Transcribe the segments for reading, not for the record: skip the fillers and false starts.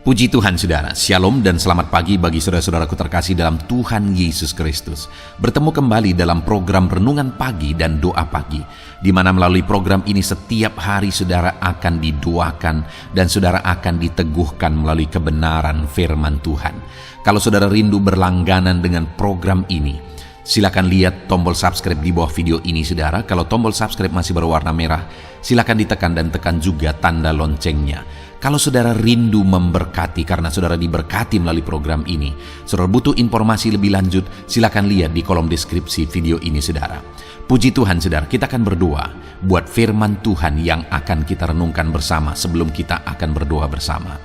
Puji Tuhan saudara, Shalom dan selamat pagi bagi saudara-saudaraku terkasih dalam Tuhan Yesus Kristus. Bertemu kembali dalam program Renungan Pagi dan Doa Pagi, di mana melalui program ini setiap hari saudara akan didoakan dan saudara akan diteguhkan melalui kebenaran firman Tuhan. Kalau saudara rindu berlangganan dengan program ini, silakan lihat tombol subscribe di bawah video ini saudara. Kalau tombol subscribe masih berwarna merah, silakan ditekan dan tekan juga tanda loncengnya. Kalau saudara rindu memberkati karena saudara diberkati melalui program ini, saudara butuh informasi lebih lanjut, silakan lihat di kolom deskripsi video ini saudara. Puji Tuhan saudara, kita akan berdoa buat firman Tuhan yang akan kita renungkan bersama sebelum kita akan berdoa bersama.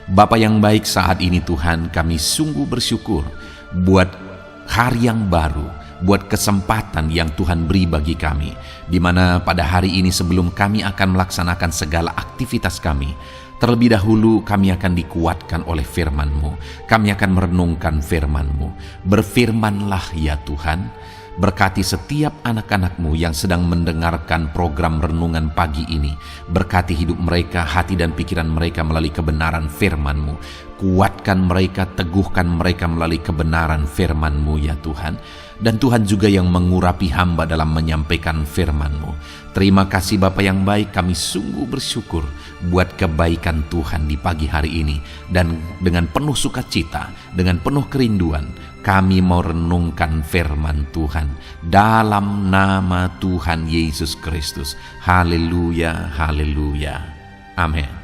Bapa yang baik, saat ini Tuhan kami sungguh bersyukur buat hari yang baru, buat kesempatan yang Tuhan beri bagi kami, di mana pada hari ini sebelum kami akan melaksanakan segala aktivitas kami, terlebih dahulu kami akan dikuatkan oleh firman-Mu. Kami akan merenungkan firman-Mu. Berfirmanlah ya Tuhan, berkati setiap anak-anak-Mu yang sedang mendengarkan program Renungan Pagi ini. Berkati hidup mereka, hati dan pikiran mereka melalui kebenaran firman-Mu. Kuatkan mereka, teguhkan mereka melalui kebenaran firman-Mu ya Tuhan. Dan Tuhan juga yang mengurapi hamba dalam menyampaikan firman-Mu. Terima kasih Bapa yang baik, kami sungguh bersyukur buat kebaikan Tuhan di pagi hari ini. Dan dengan penuh sukacita, dengan penuh kerinduan, kami mau renungkan firman Tuhan dalam nama Tuhan Yesus Kristus. Haleluya, haleluya. Amin.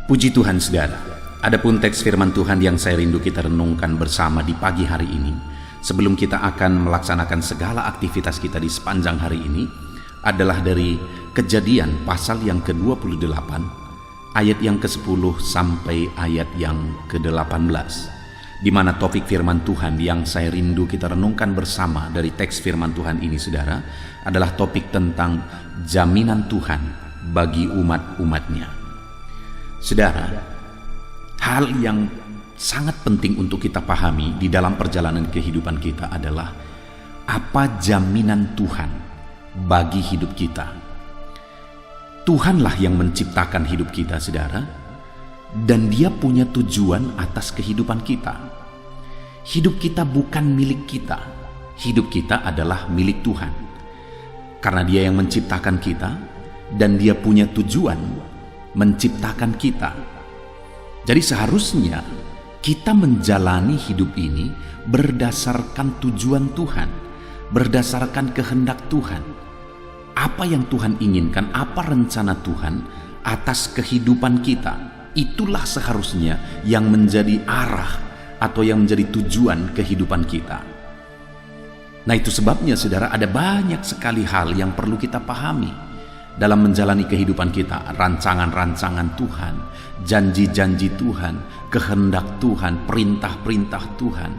Puji Tuhan saudara, adapun teks firman Tuhan yang saya rindu kita renungkan bersama di pagi hari ini, sebelum kita akan melaksanakan segala aktivitas kita di sepanjang hari ini, adalah dari Kejadian pasal yang ke-28, ayat yang ke-10 sampai ayat yang ke-18, di mana topik firman Tuhan yang saya rindu kita renungkan bersama dari teks firman Tuhan ini saudara, adalah topik tentang jaminan Tuhan bagi umat-umatnya. Saudara, hal yang sangat penting untuk kita pahami di dalam perjalanan kehidupan kita adalah apa jaminan Tuhan bagi hidup kita. Tuhanlah yang menciptakan hidup kita, saudara, dan Dia punya tujuan atas kehidupan kita. Hidup kita bukan milik kita, hidup kita adalah milik Tuhan. Karena Dia yang menciptakan kita dan Dia punya tujuan menciptakan kita. Jadi seharusnya kita menjalani hidup ini berdasarkan tujuan Tuhan, berdasarkan kehendak Tuhan. Apa yang Tuhan inginkan, apa rencana Tuhan atas kehidupan kita, itulah seharusnya yang menjadi arah atau yang menjadi tujuan kehidupan kita. Nah, itu sebabnya saudara, ada banyak sekali hal yang perlu kita pahami dalam menjalani kehidupan kita. Rancangan-rancangan Tuhan, janji-janji Tuhan, kehendak Tuhan, perintah-perintah Tuhan.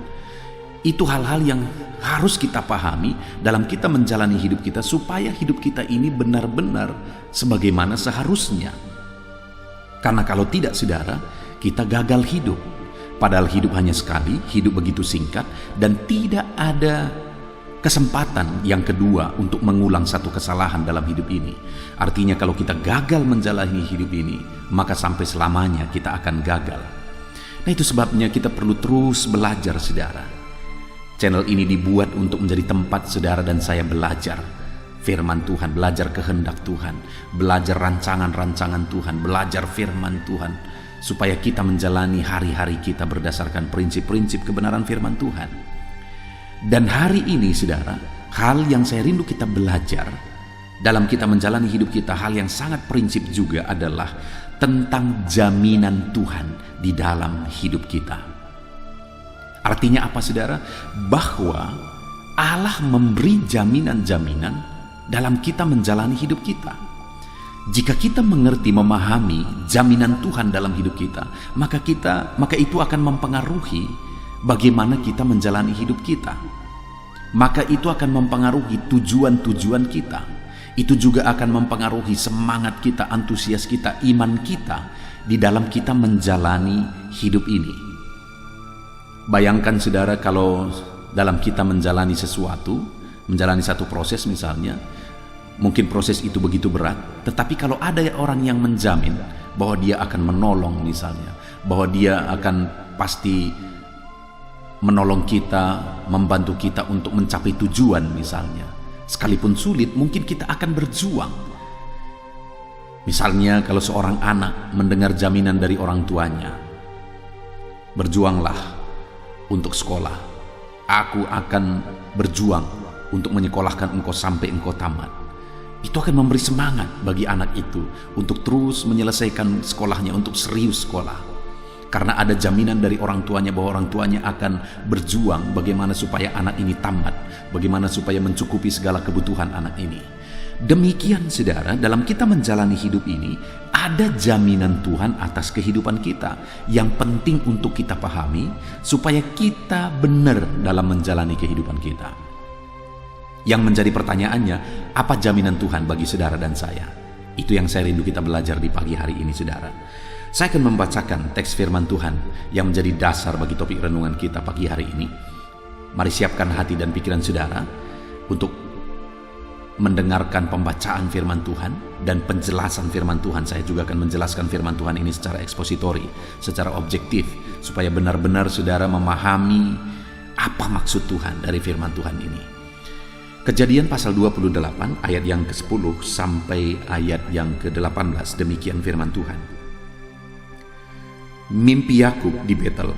Itu hal-hal yang harus kita pahami dalam kita menjalani hidup kita, supaya hidup kita ini benar-benar sebagaimana seharusnya. Karena kalau tidak saudara, kita gagal hidup. Padahal hidup hanya sekali, hidup begitu singkat, dan tidak ada kesempatan yang kedua untuk mengulang satu kesalahan dalam hidup ini. Artinya kalau kita gagal menjalani hidup ini, maka sampai selamanya kita akan gagal. Nah, itu sebabnya kita perlu terus belajar saudara. Channel ini dibuat untuk menjadi tempat saudara dan saya belajar firman Tuhan, belajar kehendak Tuhan, belajar rancangan-rancangan Tuhan, belajar firman Tuhan, supaya kita menjalani hari-hari kita berdasarkan prinsip-prinsip kebenaran firman Tuhan. Dan hari ini saudara, hal yang saya rindu kita belajar dalam kita menjalani hidup kita, hal yang sangat prinsip juga adalah tentang jaminan Tuhan di dalam hidup kita. Artinya apa saudara? Bahwa Allah memberi jaminan-jaminan dalam kita menjalani hidup kita. Jika kita mengerti, memahami jaminan Tuhan dalam hidup kita, maka itu akan mempengaruhi bagaimana kita menjalani hidup kita. Maka itu akan mempengaruhi tujuan-tujuan kita. Itu juga akan mempengaruhi semangat kita, antusias kita, iman kita di dalam kita menjalani hidup ini. Bayangkan saudara, kalau dalam kita menjalani sesuatu, menjalani satu proses misalnya, mungkin proses itu begitu berat, tetapi kalau ada orang yang menjamin bahwa dia akan menolong misalnya, bahwa dia akan pasti menolong kita, membantu kita untuk mencapai tujuan misalnya, sekalipun sulit mungkin kita akan berjuang. Misalnya kalau seorang anak mendengar jaminan dari orang tuanya, berjuanglah untuk sekolah, aku akan berjuang untuk menyekolahkan engkau sampai engkau tamat. Itu akan memberi semangat bagi anak itu untuk terus menyelesaikan sekolahnya, untuk serius sekolah. Karena ada jaminan dari orang tuanya bahwa orang tuanya akan berjuang bagaimana supaya anak ini tamat, bagaimana supaya mencukupi segala kebutuhan anak ini. Demikian saudara, dalam kita menjalani hidup ini ada jaminan Tuhan atas kehidupan kita yang penting untuk kita pahami supaya kita benar dalam menjalani kehidupan kita. Yang menjadi pertanyaannya, apa jaminan Tuhan bagi saudara dan saya? Itu yang saya rindu kita belajar di pagi hari ini saudara. Saya akan membacakan teks firman Tuhan yang menjadi dasar bagi topik renungan kita pagi hari ini. Mari siapkan hati dan pikiran saudara untuk mendengarkan pembacaan firman Tuhan dan penjelasan firman Tuhan. Saya juga akan menjelaskan firman Tuhan ini secara ekspositori, secara objektif, supaya benar-benar saudara memahami apa maksud Tuhan dari firman Tuhan ini. Kejadian pasal 28 ayat yang ke-10 sampai ayat yang ke-18, demikian firman Tuhan. Mimpi Yakub di Betel.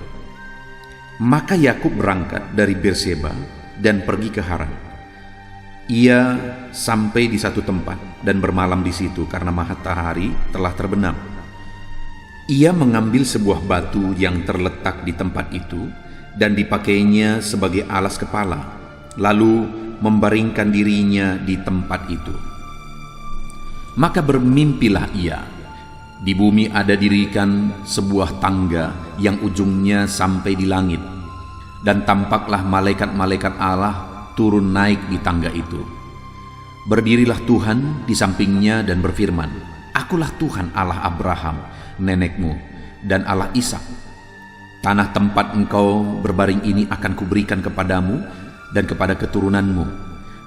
Maka Yakub berangkat dari Berseba dan pergi ke Haran. Ia sampai di satu tempat dan bermalam di situ karena matahari telah terbenam. Ia mengambil sebuah batu yang terletak di tempat itu dan dipakainya sebagai alas kepala, lalu membaringkan dirinya di tempat itu. Maka bermimpilah ia. Di bumi ada dirikan sebuah tangga yang ujungnya sampai di langit, dan tampaklah malaikat-malaikat Allah turun naik di tangga itu. Berdirilah Tuhan di sampingnya dan berfirman, Akulah Tuhan Allah Abraham, nenekmu, dan Allah Ishak. Tanah tempat engkau berbaring ini akan kuberikan kepadamu dan kepada keturunanmu.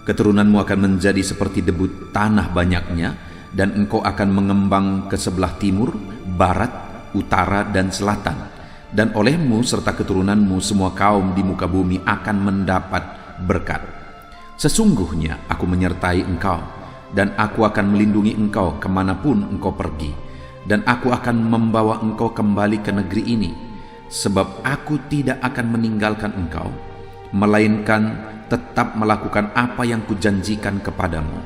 Keturunanmu akan menjadi seperti debu tanah banyaknya, dan engkau akan mengembang ke sebelah timur, barat, utara, dan selatan. Dan olehmu serta keturunanmu semua kaum di muka bumi akan mendapat berkat. Sesungguhnya aku menyertai engkau, dan aku akan melindungi engkau kemanapun engkau pergi, dan aku akan membawa engkau kembali ke negeri ini, sebab aku tidak akan meninggalkan engkau, melainkan tetap melakukan apa yang kujanjikan kepadamu.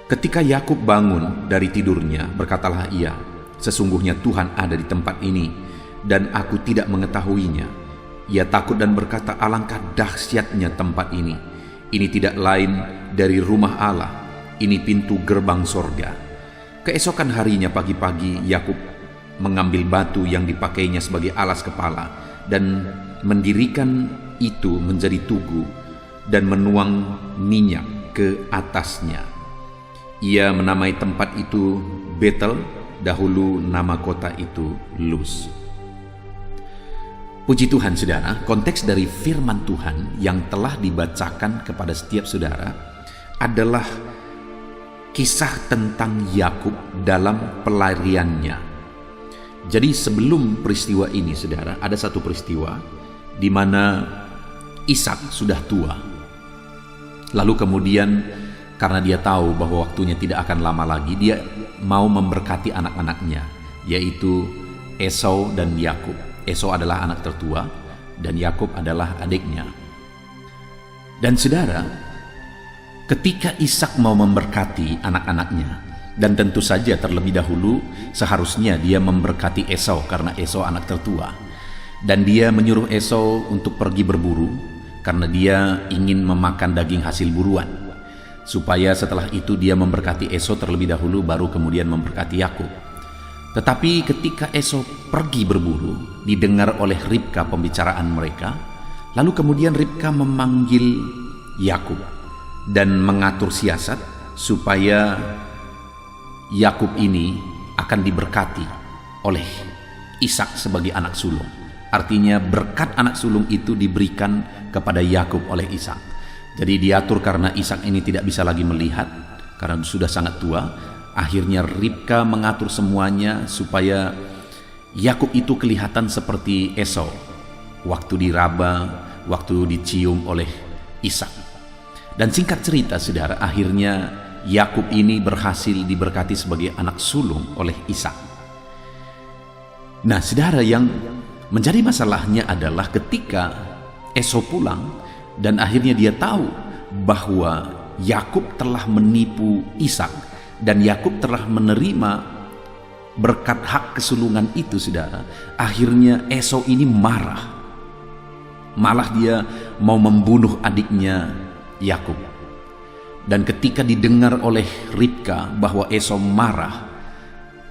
Ketika Yakub bangun dari tidurnya, berkatalah ia, Sesungguhnya Tuhan ada di tempat ini, dan aku tidak mengetahuinya. Ia takut dan berkata, Alangkah dahsyatnya tempat ini. Ini tidak lain dari rumah Allah. Ini pintu gerbang sorga. Keesokan harinya pagi-pagi, Yakub mengambil batu yang dipakainya sebagai alas kepala dan mendirikan itu menjadi tugu dan menuang minyak ke atasnya. Ia menamai tempat itu Betel, dahulu nama kota itu Luz. Puji Tuhan saudara, konteks dari firman Tuhan yang telah dibacakan kepada setiap saudara adalah kisah tentang Yakub dalam pelariannya. Jadi sebelum peristiwa ini saudara, ada satu peristiwa di mana Ishak sudah tua. Lalu kemudian karena dia tahu bahwa waktunya tidak akan lama lagi, dia mau memberkati anak-anaknya, yaitu Esau dan Yakub. Esau adalah anak tertua dan Yakub adalah adiknya. Dan saudara, ketika Ishak mau memberkati anak-anaknya, dan tentu saja terlebih dahulu seharusnya dia memberkati Esau karena Esau anak tertua, dan dia menyuruh Esau untuk pergi berburu karena dia ingin memakan daging hasil buruan, supaya setelah itu dia memberkati Esau terlebih dahulu baru kemudian memberkati Yakub. Tetapi ketika Esau pergi berburu, didengar oleh Ribka pembicaraan mereka. Lalu kemudian Ribka memanggil Yakub dan mengatur siasat supaya Yakub ini akan diberkati oleh Ishak sebagai anak sulung. Artinya berkat anak sulung itu diberikan kepada Yakub oleh Ishak. Jadi diatur karena Ishak ini tidak bisa lagi melihat karena sudah sangat tua. Akhirnya Ribka mengatur semuanya supaya Yakub itu kelihatan seperti Esau waktu diraba, waktu dicium oleh Ishak. Dan singkat cerita saudara, akhirnya Yakub ini berhasil diberkati sebagai anak sulung oleh Ishak. Nah saudara, yang menjadi masalahnya adalah ketika Esau pulang dan akhirnya dia tahu bahwa Yakub telah menipu Ishak dan Yakub telah menerima berkat hak kesulungan itu saudara. Akhirnya Esau ini marah, malah dia mau membunuh adiknya Yakub. Dan ketika didengar oleh Ribka bahwa Esau marah,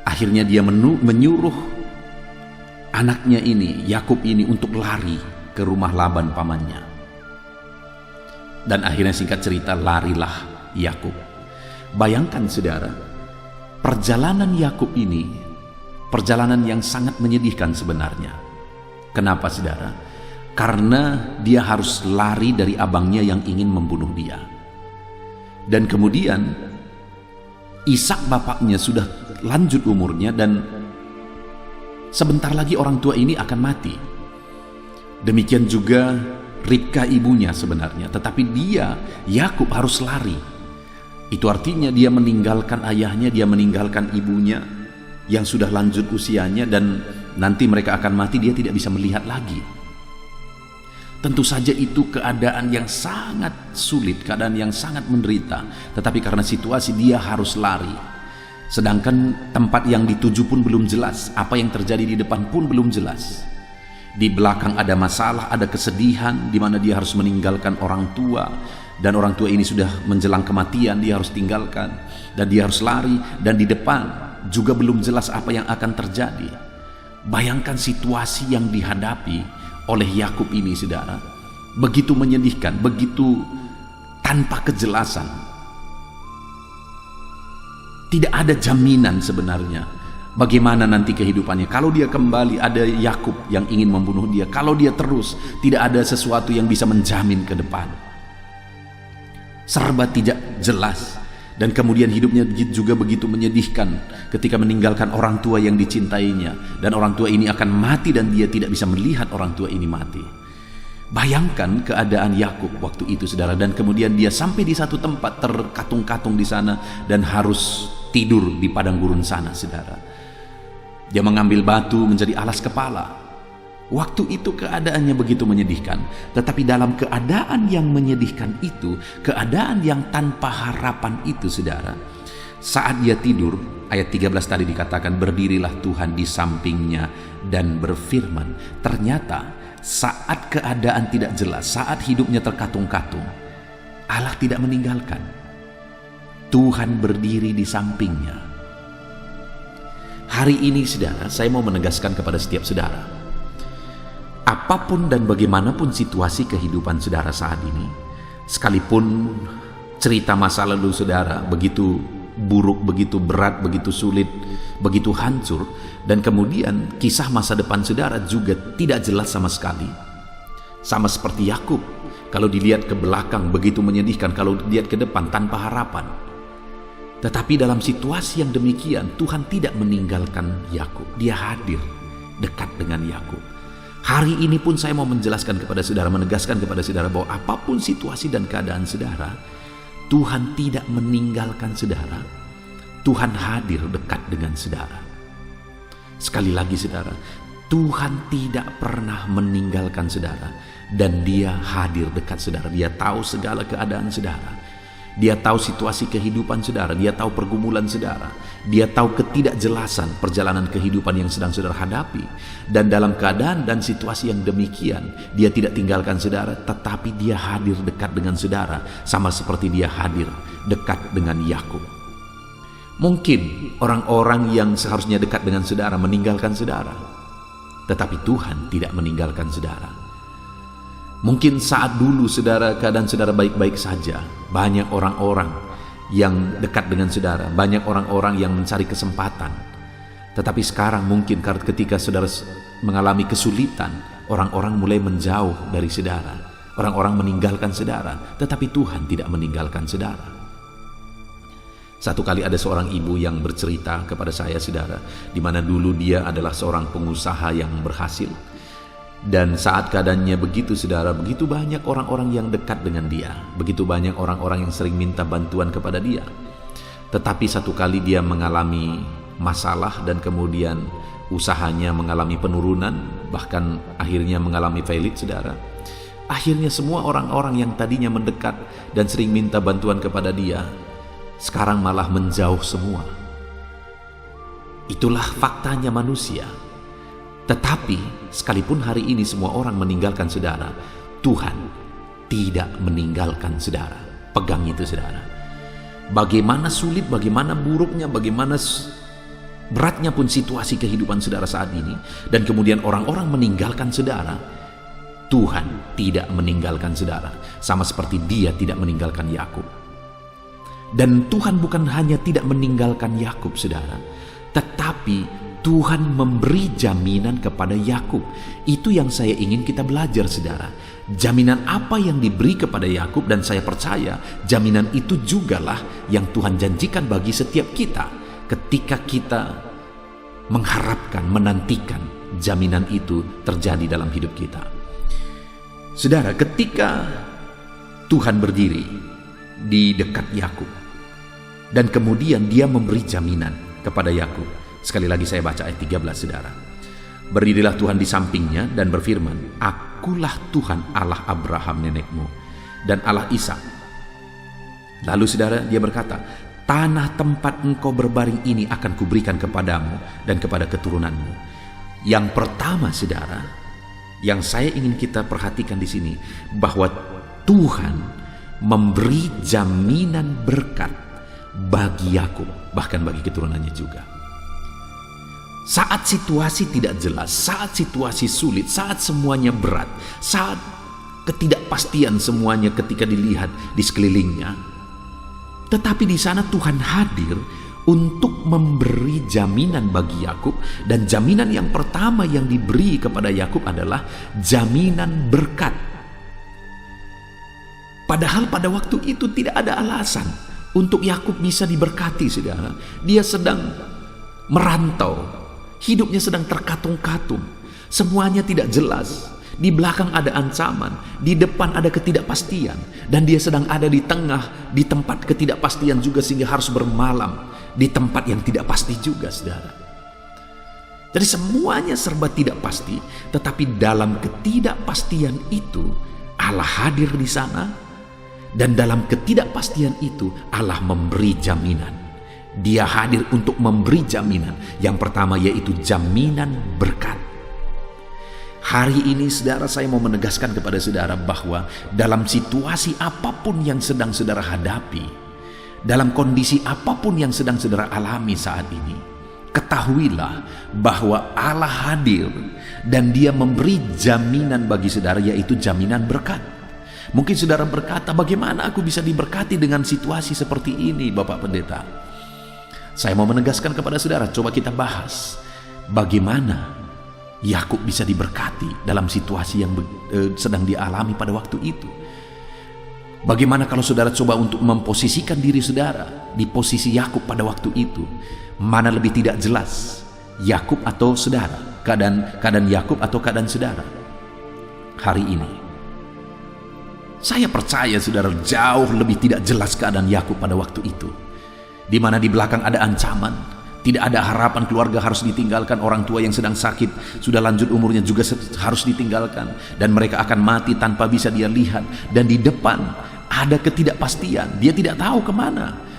akhirnya dia menyuruh anaknya ini, Yakub ini, untuk lari ke rumah Laban pamannya. Dan akhirnya singkat cerita, larilah Yakub. Bayangkan saudara, perjalanan Yakub ini perjalanan yang sangat menyedihkan sebenarnya. Kenapa saudara? Karena dia harus lari dari abangnya yang ingin membunuh dia. Dan kemudian Ishak bapaknya sudah lanjut umurnya dan sebentar lagi orang tua ini akan mati. Demikian juga Ribka ibunya sebenarnya. Tetapi dia, Yakub, harus lari. Itu artinya dia meninggalkan ayahnya, dia meninggalkan ibunya yang sudah lanjut usianya, dan nanti mereka akan mati, dia tidak bisa melihat lagi. Tentu saja itu keadaan yang sangat sulit, keadaan yang sangat menderita. Tetapi karena situasi dia harus lari. Sedangkan tempat yang dituju pun belum jelas, apa yang terjadi di depan pun belum jelas. Di belakang ada masalah, ada kesedihan, di mana dia harus meninggalkan orang tua, dan orang tua ini sudah menjelang kematian, dia harus tinggalkan, dan dia harus lari, dan di depan juga belum jelas apa yang akan terjadi. Bayangkan situasi yang dihadapi oleh Yakub ini saudara, begitu menyedihkan, begitu tanpa kejelasan. Tidak ada jaminan sebenarnya bagaimana nanti kehidupannya. Kalau dia kembali, ada Yakub yang ingin membunuh dia. Kalau dia terus, tidak ada sesuatu yang bisa menjamin ke depan. Serba tidak jelas. Dan kemudian hidupnya juga begitu menyedihkan ketika meninggalkan orang tua yang dicintainya. Dan orang tua ini akan mati dan dia tidak bisa melihat orang tua ini mati. Bayangkan keadaan Yakub waktu itu saudara. Dan kemudian dia sampai di satu tempat terkatung-katung di sana dan harus tidur di padang gurun sana saudara. Dia mengambil batu menjadi alas kepala. Waktu itu keadaannya begitu menyedihkan. Tetapi dalam keadaan yang menyedihkan itu, keadaan yang tanpa harapan itu saudara, saat dia tidur, ayat 13 tadi dikatakan, berdirilah Tuhan di sampingnya dan berfirman. Ternyata saat keadaan tidak jelas, saat hidupnya terkatung-katung, Allah tidak meninggalkan. Tuhan berdiri di sampingnya. Hari ini saudara, saya mau menegaskan kepada setiap saudara, apapun dan bagaimanapun situasi kehidupan saudara saat ini, sekalipun cerita masa lalu saudara begitu buruk, begitu berat, begitu sulit, begitu hancur, dan kemudian kisah masa depan saudara juga tidak jelas sama sekali. Sama seperti Yakub, kalau dilihat ke belakang begitu menyedihkan, kalau dilihat ke depan tanpa harapan. Tetapi dalam situasi yang demikian, Tuhan tidak meninggalkan Yakub. Dia hadir dekat dengan Yakub. Hari ini pun saya mau menjelaskan kepada saudara, menegaskan kepada saudara bahwa apapun situasi dan keadaan saudara, Tuhan tidak meninggalkan saudara. Tuhan hadir dekat dengan saudara. Sekali lagi saudara, Tuhan tidak pernah meninggalkan saudara, dan Dia hadir dekat saudara. Dia tahu segala keadaan saudara. Dia tahu situasi kehidupan saudara, dia tahu pergumulan saudara, dia tahu ketidakjelasan perjalanan kehidupan yang sedang saudara hadapi. Dan dalam keadaan dan situasi yang demikian, dia tidak tinggalkan saudara, tetapi dia hadir dekat dengan saudara, sama seperti dia hadir dekat dengan Yakub. Mungkin orang-orang yang seharusnya dekat dengan saudara meninggalkan saudara, tetapi Tuhan tidak meninggalkan saudara. Mungkin saat dulu saudara, keadaan saudara baik-baik saja, banyak orang-orang yang dekat dengan saudara, banyak orang-orang yang mencari kesempatan. Tetapi sekarang mungkin ketika saudara mengalami kesulitan, orang-orang mulai menjauh dari saudara, orang-orang meninggalkan saudara, tetapi Tuhan tidak meninggalkan saudara. Satu kali ada seorang ibu yang bercerita kepada saya, saudara, di mana dulu dia adalah seorang pengusaha yang berhasil. Dan saat keadaannya begitu, saudara, begitu banyak orang-orang yang dekat dengan dia, begitu banyak orang-orang yang sering minta bantuan kepada dia. Tetapi satu kali dia mengalami masalah dan kemudian usahanya mengalami penurunan, bahkan akhirnya mengalami failit, saudara. Akhirnya semua orang-orang yang tadinya mendekat dan sering minta bantuan kepada dia, sekarang malah menjauh semua. Itulah faktanya manusia. Tetapi sekalipun hari ini semua orang meninggalkan saudara, Tuhan tidak meninggalkan saudara. Pegang itu, saudara. Bagaimana sulit, bagaimana buruknya, bagaimana beratnya pun situasi kehidupan saudara saat ini, dan kemudian orang-orang meninggalkan saudara, Tuhan tidak meninggalkan saudara. Sama seperti Dia tidak meninggalkan Yakub. Dan Tuhan bukan hanya tidak meninggalkan Yakub, saudara, tetapi Tuhan memberi jaminan kepada Yakub. Itu yang saya ingin kita belajar, saudara. Jaminan apa yang diberi kepada Yakub, dan saya percaya jaminan itu jugalah yang Tuhan janjikan bagi setiap kita ketika kita mengharapkan, menantikan jaminan itu terjadi dalam hidup kita. Saudara, ketika Tuhan berdiri di dekat Yakub dan kemudian Dia memberi jaminan kepada Yakub. Sekali lagi saya baca ayat 13, saudara. Berdirilah Tuhan di sampingnya dan berfirman, Akulah Tuhan Allah Abraham nenekmu dan Allah Ishak. Lalu saudara, Dia berkata, Tanah tempat engkau berbaring ini akan kuberikan kepadamu dan kepada keturunanmu. Yang pertama, saudara, yang saya ingin kita perhatikan di sini, bahwa Tuhan memberi jaminan berkat bagi Yakub, bahkan bagi keturunannya juga. Saat situasi tidak jelas, saat situasi sulit, saat semuanya berat, saat ketidakpastian semuanya ketika dilihat di sekelilingnya, tetapi di sana Tuhan hadir untuk memberi jaminan bagi Yakub, dan jaminan yang pertama yang diberi kepada Yakub adalah jaminan berkat. Padahal pada waktu itu tidak ada alasan untuk Yakub bisa diberkati, saudara. Dia sedang merantau, hidupnya sedang terkatung-katung, semuanya tidak jelas. Di belakang ada ancaman, di depan ada ketidakpastian, dan dia sedang ada di tengah, di tempat ketidakpastian juga, sehingga harus bermalam di tempat yang tidak pasti juga, saudara. Jadi semuanya serba tidak pasti, tetapi dalam ketidakpastian itu Allah hadir di sana, dan dalam ketidakpastian itu Allah memberi jaminan. Dia hadir untuk memberi jaminan. Yang pertama yaitu jaminan berkat. Hari ini, saudara, saya mau menegaskan kepada saudara bahwa dalam situasi apapun yang sedang saudara hadapi, dalam kondisi apapun yang sedang saudara alami saat ini, ketahuilah bahwa Allah hadir dan Dia memberi jaminan bagi saudara, yaitu jaminan berkat. Mungkin saudara berkata, bagaimana aku bisa diberkati dengan situasi seperti ini, Bapak Pendeta? Saya mau menegaskan kepada saudara, coba kita bahas bagaimana Yakub bisa diberkati dalam situasi yang sedang dialami pada waktu itu. Bagaimana kalau saudara coba untuk memposisikan diri saudara di posisi Yakub pada waktu itu? Mana lebih tidak jelas, Yakub atau saudara? Keadaan Yakub atau keadaan saudara? Hari ini saya percaya saudara jauh lebih tidak jelas keadaan Yakub pada waktu itu, di mana di belakang ada ancaman. Tidak ada harapan, keluarga harus ditinggalkan, orang tua yang sedang sakit, sudah lanjut umurnya juga harus ditinggalkan, dan mereka akan mati tanpa bisa dia lihat. Dan di depan ada ketidakpastian, dia tidak tahu kemana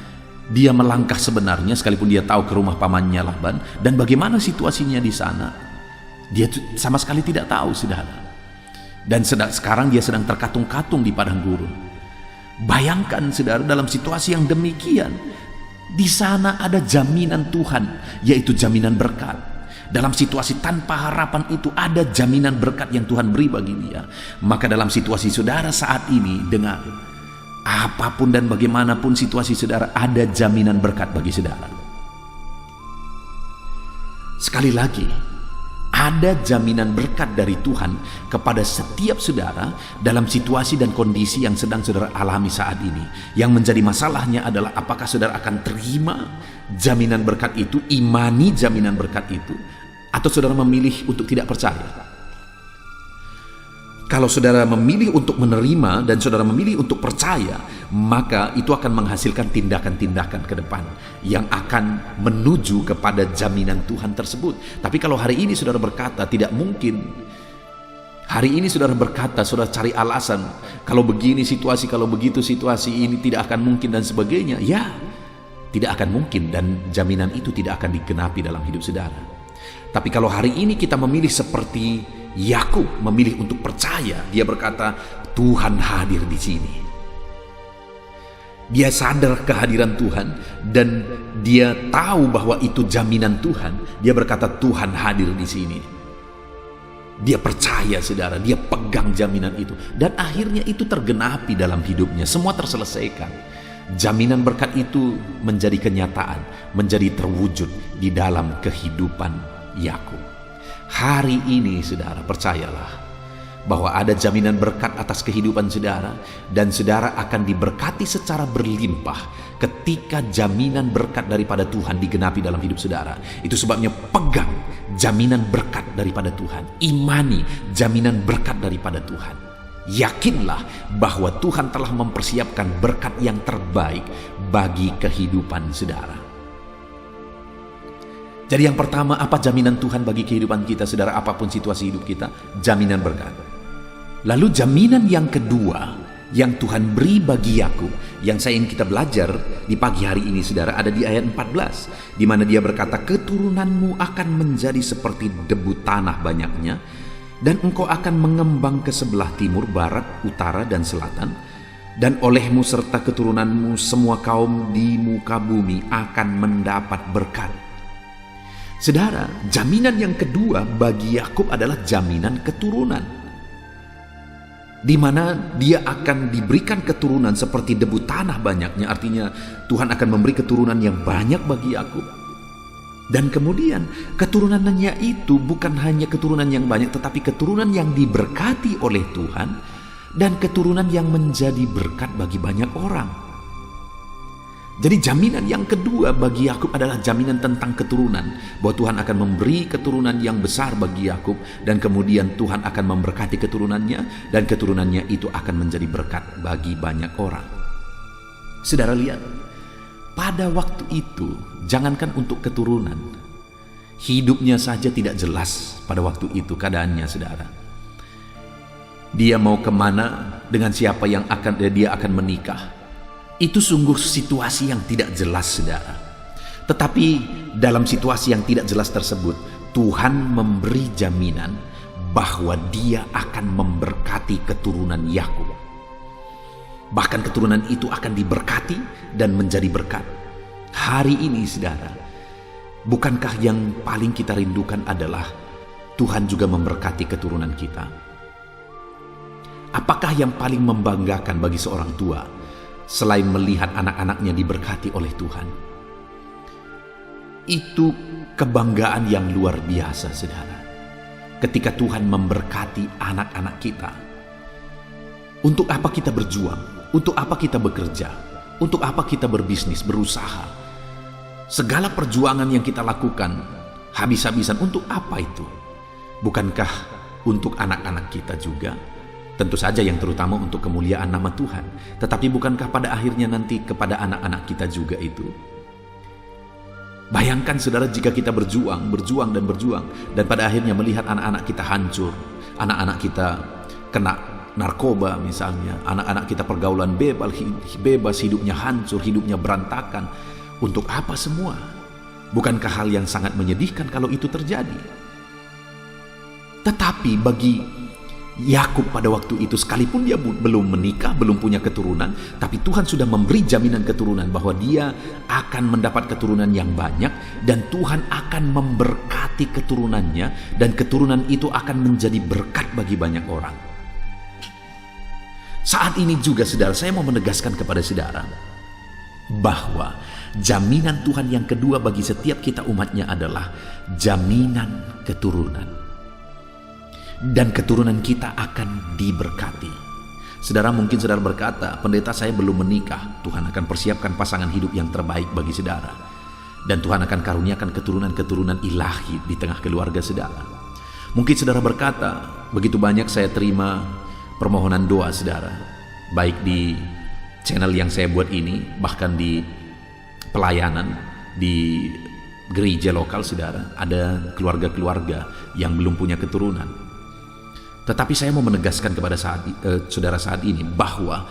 dia melangkah sebenarnya, sekalipun dia tahu ke rumah pamannya Laban, dan bagaimana situasinya di sana, dia sama sekali tidak tahu, saudara. Dan sekarang dia sedang terkatung-katung di padang gurun. Bayangkan, saudara, dalam situasi yang demikian, di sana ada jaminan Tuhan, yaitu jaminan berkat. Dalam situasi tanpa harapan itu ada jaminan berkat yang Tuhan beri bagi dia. Maka dalam situasi saudara saat ini, dengar, apapun dan bagaimanapun situasi saudara, ada jaminan berkat bagi saudara. Sekali lagi, ada jaminan berkat dari Tuhan kepada setiap saudara dalam situasi dan kondisi yang sedang saudara alami saat ini. Yang menjadi masalahnya adalah apakah saudara akan terima jaminan berkat itu, imani jaminan berkat itu, atau saudara memilih untuk tidak percaya. Kalau saudara memilih untuk menerima dan saudara memilih untuk percaya, maka itu akan menghasilkan tindakan-tindakan ke depan yang akan menuju kepada jaminan Tuhan tersebut. Tapi kalau hari ini saudara berkata tidak mungkin, hari ini saudara berkata, saudara cari alasan, kalau begini situasi, kalau begitu situasi ini tidak akan mungkin dan sebagainya, ya tidak akan mungkin dan jaminan itu tidak akan digenapi dalam hidup saudara. Tapi kalau hari ini kita memilih seperti Yakub, memilih untuk percaya, dia berkata, Tuhan hadir di sini. Dia sadar kehadiran Tuhan dan dia tahu bahwa itu jaminan Tuhan. Dia berkata, Tuhan hadir di sini. Dia percaya, saudara, dia pegang jaminan itu dan akhirnya itu tergenapi dalam hidupnya. Semua terselesaikan. Jaminan berkat itu menjadi kenyataan, menjadi terwujud di dalam kehidupan Yakub. Hari ini saudara percayalah bahwa ada jaminan berkat atas kehidupan saudara dan saudara akan diberkati secara berlimpah ketika jaminan berkat daripada Tuhan digenapi dalam hidup saudara. Itu sebabnya pegang jaminan berkat daripada Tuhan, imani jaminan berkat daripada Tuhan. Yakinlah bahwa Tuhan telah mempersiapkan berkat yang terbaik bagi kehidupan saudara. Jadi yang pertama, apa jaminan Tuhan bagi kehidupan kita, saudara, apapun situasi hidup kita? Jaminan berkat. Lalu jaminan yang kedua yang Tuhan beri bagi Yakub, yang saya ingin kita belajar di pagi hari ini, saudara, ada di ayat 14, di mana dia berkata, keturunanmu akan menjadi seperti debu tanah banyaknya, dan engkau akan mengembang ke sebelah timur, barat, utara, dan selatan, dan olehmu serta keturunanmu semua kaum di muka bumi akan mendapat berkat. Saudara, jaminan yang kedua bagi Yakub adalah jaminan keturunan, di mana dia akan diberikan keturunan seperti debu tanah banyaknya. Artinya Tuhan akan memberi keturunan yang banyak bagi Yakub. Dan kemudian keturunannya itu bukan hanya keturunan yang banyak, tetapi keturunan yang diberkati oleh Tuhan dan keturunan yang menjadi berkat bagi banyak orang. Jadi jaminan yang kedua bagi Yakub adalah jaminan tentang keturunan, bahwa Tuhan akan memberi keturunan yang besar bagi Yakub dan kemudian Tuhan akan memberkati keturunannya dan keturunannya itu akan menjadi berkat bagi banyak orang. Saudara lihat, pada waktu itu jangankan untuk keturunan, hidupnya saja tidak jelas pada waktu itu keadaannya, saudara. Dia mau kemana, dengan siapa yang dia akan menikah. Itu sungguh situasi yang tidak jelas, saudara. Tetapi dalam situasi yang tidak jelas tersebut, Tuhan memberi jaminan bahwa dia akan memberkati keturunan Yakub. Bahkan keturunan itu akan diberkati dan menjadi berkat. Hari ini, saudara, bukankah yang paling kita rindukan adalah Tuhan juga memberkati keturunan kita? Apakah yang paling membanggakan bagi seorang tua selain melihat anak-anaknya diberkati oleh Tuhan? Itu kebanggaan yang luar biasa, saudara. Ketika Tuhan memberkati anak-anak kita. Untuk apa kita berjuang? Untuk apa kita bekerja? Untuk apa kita berbisnis, berusaha? Segala perjuangan yang kita lakukan habis-habisan, untuk apa itu? Bukankah untuk anak-anak kita juga? Tentu saja yang terutama untuk kemuliaan nama Tuhan. Tetapi bukankah pada akhirnya nanti kepada anak-anak kita juga itu? Bayangkan, saudara, jika kita berjuang dan pada akhirnya melihat anak-anak kita hancur, anak-anak kita kena narkoba misalnya, anak-anak kita pergaulan bebas, hidupnya hancur, hidupnya berantakan. Untuk apa semua? Bukankah hal yang sangat menyedihkan kalau itu terjadi? Tetapi bagi Yakub pada waktu itu, sekalipun dia belum menikah, belum punya keturunan, tapi Tuhan sudah memberi jaminan keturunan bahwa dia akan mendapat keturunan yang banyak dan Tuhan akan memberkati keturunannya dan keturunan itu akan menjadi berkat bagi banyak orang. Saat ini juga, saudara, saya mau menegaskan kepada saudara bahwa Jaminan Tuhan yang kedua bagi setiap kita umatnya adalah jaminan keturunan. Dan keturunan kita akan diberkati. Saudara, mungkin saudara berkata, pendeta saya belum menikah. Tuhan akan persiapkan pasangan hidup yang terbaik bagi saudara. Dan Tuhan akan karuniakan keturunan-keturunan ilahi di tengah keluarga saudara. Mungkin saudara berkata, begitu banyak saya terima permohonan doa saudara, baik di channel yang saya buat ini, bahkan di pelayanan di gereja lokal saudara, ada keluarga-keluarga yang belum punya keturunan. Tetapi saya mau menegaskan kepada saudara saat ini bahwa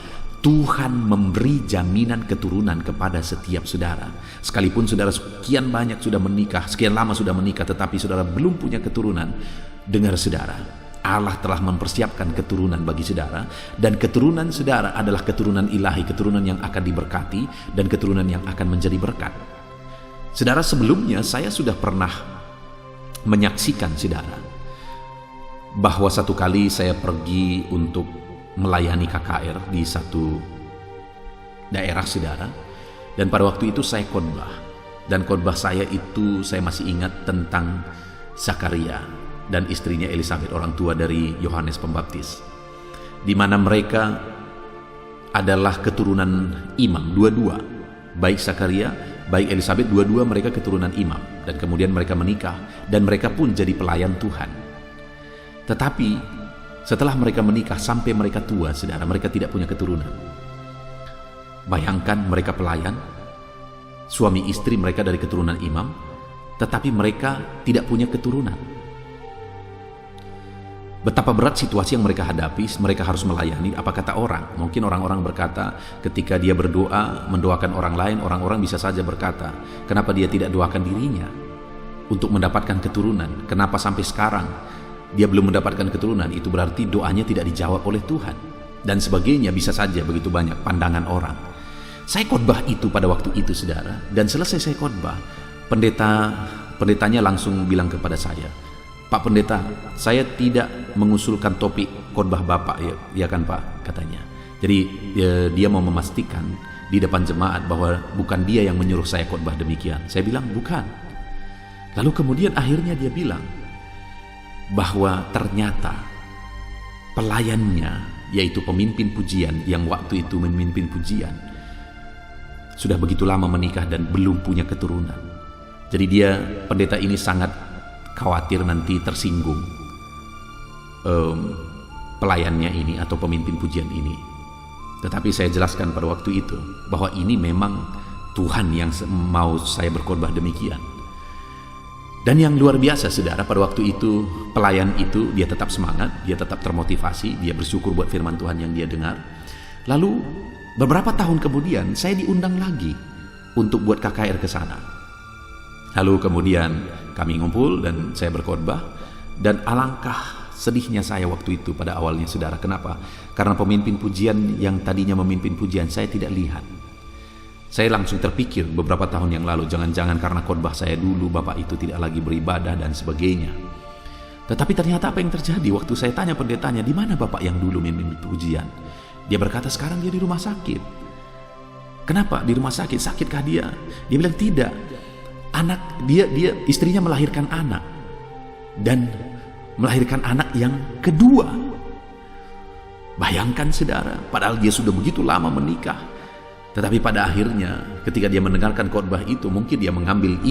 Tuhan memberi jaminan keturunan kepada setiap saudara. Sekalipun saudara sekian banyak sudah menikah, sekian lama sudah menikah, tetapi saudara belum punya keturunan, dengar saudara, Allah telah mempersiapkan keturunan bagi saudara, dan keturunan saudara adalah keturunan ilahi, keturunan yang akan diberkati dan keturunan yang akan menjadi berkat. Saudara, sebelumnya saya sudah pernah menyaksikan saudara bahwa satu kali saya pergi untuk melayani KKR di satu daerah saudara, dan pada waktu itu saya khotbah, dan khotbah saya itu saya masih ingat tentang Zakaria dan istrinya Elisabeth, orang tua dari Yohanes Pembaptis, di mana mereka adalah keturunan imam, dua-dua, baik Zakaria, baik Elisabeth, dua-dua mereka keturunan imam, dan kemudian mereka menikah, dan mereka pun jadi pelayan Tuhan. Tetapi setelah mereka menikah sampai mereka tua, saudara, mereka tidak punya keturunan. Bayangkan mereka pelayan, suami istri mereka dari keturunan imam, tetapi mereka tidak punya keturunan. Betapa berat situasi yang mereka hadapi, mereka harus melayani. Apa kata orang? Mungkin orang-orang berkata ketika dia berdoa, mendoakan orang lain, orang-orang bisa saja berkata, kenapa dia tidak doakan dirinya untuk mendapatkan keturunan? Kenapa sampai sekarang dia belum mendapatkan keturunan? Itu berarti doanya tidak dijawab oleh Tuhan. Dan sebagainya, bisa saja begitu banyak pandangan orang. Saya khotbah itu pada waktu itu saudara, dan selesai saya khotbah, pendetanya langsung bilang kepada saya, Pak Pendeta, saya tidak mengusulkan topik khotbah Bapak, ya kan Pak, katanya. Jadi dia mau memastikan di depan jemaat bahwa bukan dia yang menyuruh saya khotbah demikian. Saya bilang bukan. Lalu kemudian akhirnya dia bilang bahwa ternyata pelayannya, yaitu pemimpin pujian yang waktu itu memimpin pujian, sudah begitu lama menikah dan belum punya keturunan. Jadi pendeta ini sangat khawatir nanti tersinggung pelayannya ini atau pemimpin pujian ini. Tetapi saya jelaskan pada waktu itu bahwa ini memang Tuhan yang mau saya berkhotbah demikian. Dan yang luar biasa saudara, pada waktu itu pelayan itu dia tetap semangat, dia tetap termotivasi, dia bersyukur buat firman Tuhan yang dia dengar. Lalu beberapa tahun kemudian saya diundang lagi untuk buat KKR ke sana. Lalu kemudian kami ngumpul dan saya berkhotbah, dan alangkah sedihnya saya waktu itu pada awalnya saudara. Kenapa? Karena pemimpin pujian yang tadinya memimpin pujian saya tidak lihat. Saya langsung terpikir beberapa tahun yang lalu, jangan-jangan karena khotbah saya dulu Bapak itu tidak lagi beribadah dan sebagainya. Tetapi ternyata apa yang terjadi waktu saya tanya pendetanya, di mana Bapak yang dulu memimpin pujian? Dia berkata sekarang dia di rumah sakit. Kenapa di rumah sakit? Sakitkah dia? Dia bilang tidak. Dia istrinya melahirkan anak, dan melahirkan anak yang kedua. Bayangkan saudara, padahal dia sudah begitu lama menikah, tetapi pada akhirnya ketika dia mendengarkan khotbah itu, mungkin dia mengambil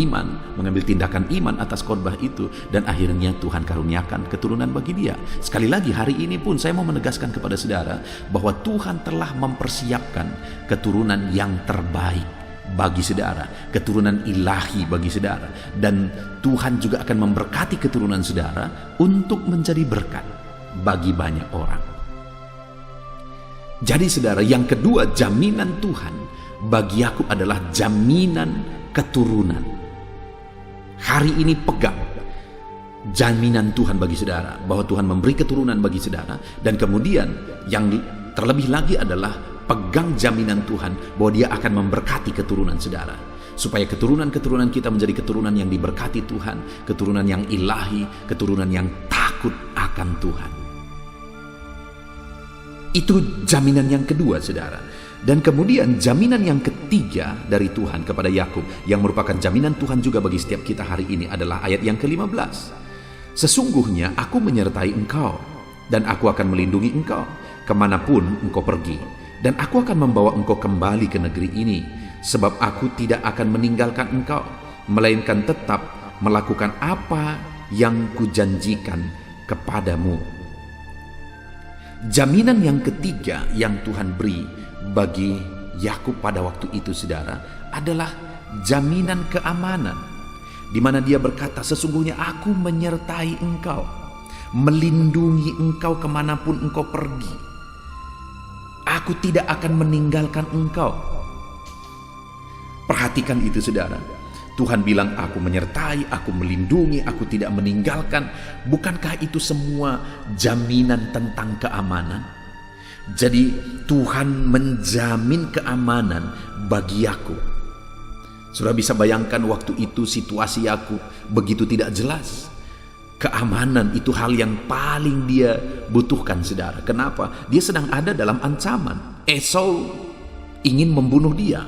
tindakan iman atas khotbah itu, dan akhirnya Tuhan karuniakan keturunan bagi dia. Sekali lagi hari ini pun saya mau menegaskan kepada saudara bahwa Tuhan telah mempersiapkan keturunan yang terbaik bagi saudara, keturunan ilahi bagi saudara, dan Tuhan juga akan memberkati keturunan saudara untuk menjadi berkat bagi banyak orang. Jadi saudara, yang kedua, jaminan Tuhan bagi Yakub adalah jaminan keturunan. Hari ini pegang jaminan Tuhan bagi saudara, bahwa Tuhan memberi keturunan bagi saudara, dan kemudian yang terlebih lagi adalah pegang jaminan Tuhan bahwa dia akan memberkati keturunan saudara, supaya keturunan-keturunan kita menjadi keturunan yang diberkati Tuhan, keturunan yang ilahi, keturunan yang takut akan Tuhan. Itu jaminan yang kedua, saudara. Dan kemudian jaminan yang ketiga dari Tuhan kepada Yakub, yang merupakan jaminan Tuhan juga bagi setiap kita hari ini, adalah ayat yang ke-15. Sesungguhnya aku menyertai engkau, dan aku akan melindungi engkau kemanapun engkau pergi. Dan aku akan membawa engkau kembali ke negeri ini, sebab aku tidak akan meninggalkan engkau, melainkan tetap melakukan apa yang kujanjikan kepadamu. Jaminan yang ketiga yang Tuhan beri bagi Yakub pada waktu itu, saudara, adalah jaminan keamanan, di mana dia berkata, sesungguhnya aku menyertai engkau, melindungi engkau kemanapun engkau pergi. Aku tidak akan meninggalkan engkau. Perhatikan itu, saudara. Tuhan bilang, aku menyertai, aku melindungi, aku tidak meninggalkan. Bukankah itu semua jaminan tentang keamanan? Jadi Tuhan menjamin keamanan bagi Yakub. Sudah bisa bayangkan waktu itu situasi Yakub begitu tidak jelas. Keamanan itu hal yang paling dia butuhkan, saudara. Kenapa? Dia sedang ada dalam ancaman. Esau ingin membunuh dia.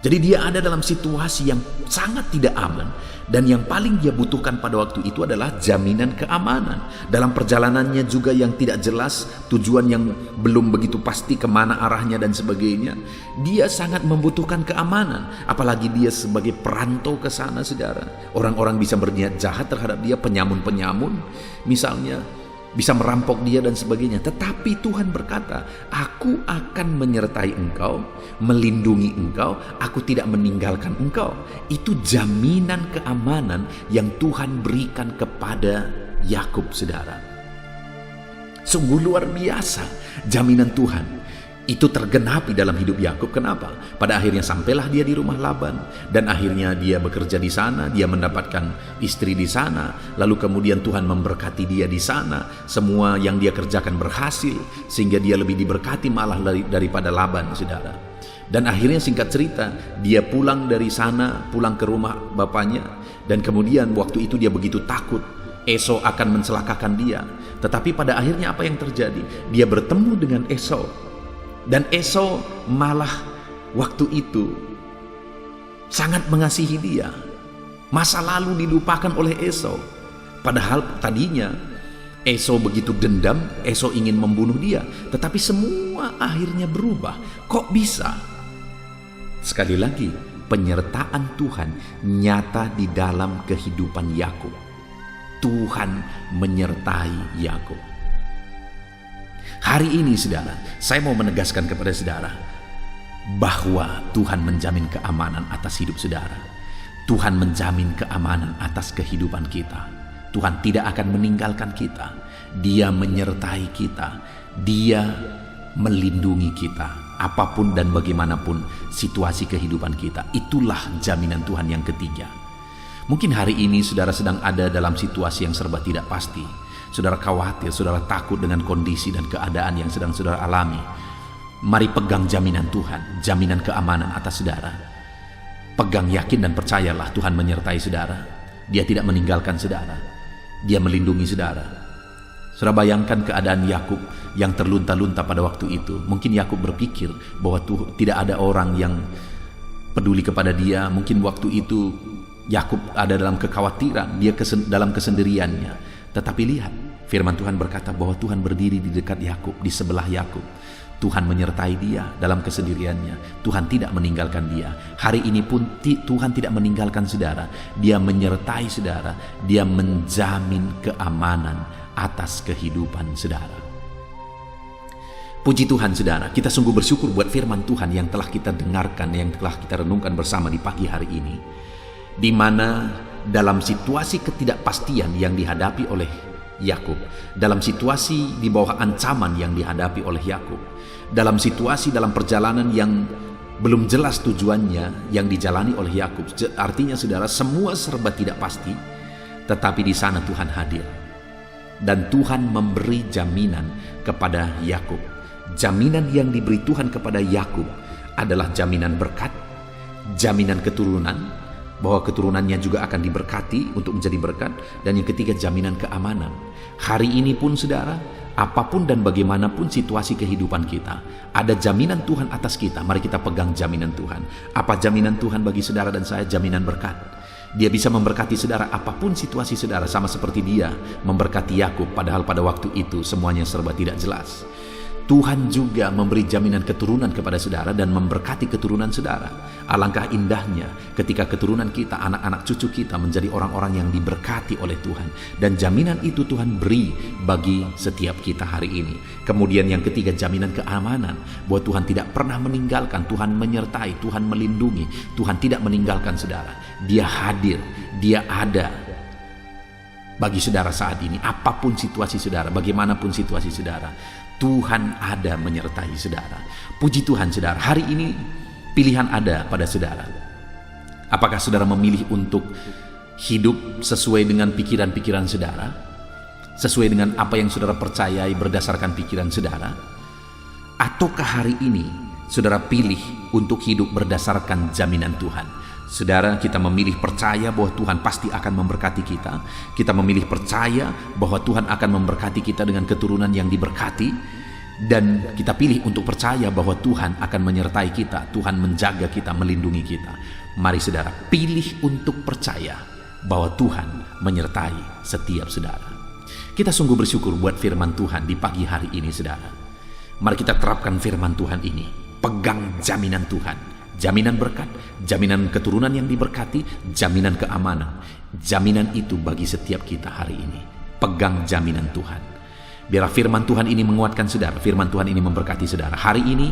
Jadi dia ada dalam situasi yang sangat tidak aman, dan yang paling dia butuhkan pada waktu itu adalah jaminan keamanan. Dalam perjalanannya juga yang tidak jelas, tujuan yang belum begitu pasti kemana arahnya dan sebagainya, dia sangat membutuhkan keamanan. Apalagi dia sebagai perantau ke sana, saudara. Orang-orang bisa berniat jahat terhadap dia, penyamun-penyamun misalnya, bisa merampok dia dan sebagainya. Tetapi Tuhan berkata, aku akan menyertai engkau, melindungi engkau, aku tidak meninggalkan engkau. Itu jaminan keamanan yang Tuhan berikan kepada Yakub, saudara. Sungguh luar biasa jaminan Tuhan. Itu tergenapi dalam hidup Yakub. Kenapa? Pada akhirnya sampailah dia di rumah Laban, dan akhirnya dia bekerja di sana, dia mendapatkan istri di sana, lalu kemudian Tuhan memberkati dia di sana. Semua yang dia kerjakan berhasil, sehingga dia lebih diberkati malah daripada Laban, saudara. Dan akhirnya singkat cerita, dia pulang dari sana, pulang ke rumah bapaknya, dan kemudian waktu itu dia begitu takut Esau akan mencelakakan dia. Tetapi pada akhirnya apa yang terjadi? Dia bertemu dengan Esau. Dan Esau malah waktu itu sangat mengasihi dia. Masa lalu dilupakan oleh Esau. Padahal tadinya Esau begitu dendam, Esau ingin membunuh dia. Tetapi semua akhirnya berubah. Kok bisa? Sekali lagi, penyertaan Tuhan nyata di dalam kehidupan Yakub. Tuhan menyertai Yakub. Hari ini, saudara, saya mau menegaskan kepada saudara bahwa Tuhan menjamin keamanan atas hidup saudara. Tuhan menjamin keamanan atas kehidupan kita. Tuhan tidak akan meninggalkan kita. Dia menyertai kita. Dia melindungi kita. Apapun dan bagaimanapun situasi kehidupan kita. Itulah jaminan Tuhan yang ketiga. Mungkin hari ini saudara sedang ada dalam situasi yang serba tidak pasti. Saudara khawatir, saudara takut dengan kondisi dan keadaan yang sedang saudara alami. Mari pegang jaminan Tuhan, jaminan keamanan atas saudara. Pegang, yakin dan percayalah Tuhan menyertai saudara. Dia tidak meninggalkan saudara. Dia melindungi saudara. Saudara bayangkan keadaan Yakub yang terlunta-lunta pada waktu itu. Mungkin Yakub berpikir bahwa tidak ada orang yang peduli kepada dia. Mungkin waktu itu Yakub ada dalam kekhawatiran, dia dalam kesendiriannya. Tetapi lihat, firman Tuhan berkata bahwa Tuhan berdiri di dekat Yakub, di sebelah Yakub. Tuhan menyertai dia dalam kesendiriannya. Tuhan tidak meninggalkan dia. Hari ini pun Tuhan tidak meninggalkan saudara. Dia menyertai saudara. Dia menjamin keamanan atas kehidupan saudara. Puji Tuhan, saudara. Kita sungguh bersyukur buat firman Tuhan yang telah kita dengarkan, yang telah kita renungkan bersama di pagi hari ini. Di mana dalam situasi ketidakpastian yang dihadapi oleh Yakub, dalam situasi di bawah ancaman yang dihadapi oleh Yakub, dalam situasi dalam perjalanan yang belum jelas tujuannya yang dijalani oleh Yakub. Artinya saudara, semua serba tidak pasti, tetapi di sana Tuhan hadir. Dan Tuhan memberi jaminan kepada Yakub. Jaminan yang diberi Tuhan kepada Yakub adalah jaminan berkat, jaminan keturunan, bahwa keturunannya juga akan diberkati untuk menjadi berkat. Dan yang ketiga, jaminan keamanan. Hari ini pun saudara, apapun dan bagaimanapun situasi kehidupan kita, ada jaminan Tuhan atas kita. Mari kita pegang jaminan Tuhan. Apa jaminan Tuhan bagi saudara dan saya? Jaminan berkat. Dia bisa memberkati saudara apapun situasi saudara, sama seperti dia memberkati Yakub, padahal pada waktu itu semuanya serba tidak jelas. Tuhan juga memberi jaminan keturunan kepada saudara dan memberkati keturunan saudara. Alangkah indahnya ketika keturunan kita, anak-anak cucu kita menjadi orang-orang yang diberkati oleh Tuhan. Dan jaminan itu Tuhan beri bagi setiap kita hari ini. Kemudian yang ketiga, jaminan keamanan, bahwa Tuhan tidak pernah meninggalkan, Tuhan menyertai, Tuhan melindungi, Tuhan tidak meninggalkan saudara. Dia hadir, dia ada bagi saudara saat ini. Apapun situasi saudara, bagaimanapun situasi saudara, Tuhan ada menyertai saudara. Puji Tuhan saudara, hari ini pilihan ada pada saudara. Apakah saudara memilih untuk hidup sesuai dengan pikiran-pikiran saudara? Sesuai dengan apa yang saudara percayai berdasarkan pikiran saudara? Ataukah hari ini saudara pilih untuk hidup berdasarkan jaminan Tuhan? Saudara, kita memilih percaya bahwa Tuhan pasti akan memberkati kita. Kita memilih percaya bahwa Tuhan akan memberkati kita dengan keturunan yang diberkati. Dan kita pilih untuk percaya bahwa Tuhan akan menyertai kita, Tuhan menjaga kita, melindungi kita. Mari saudara, pilih untuk percaya bahwa Tuhan menyertai setiap saudara. Kita sungguh bersyukur buat firman Tuhan di pagi hari ini saudara. Mari kita terapkan firman Tuhan ini. Pegang jaminan Tuhan. Jaminan berkat, jaminan keturunan yang diberkati, jaminan keamanan. Jaminan itu bagi setiap kita hari ini. Pegang jaminan Tuhan. Biarlah firman Tuhan ini menguatkan saudara, firman Tuhan ini memberkati saudara. Hari ini,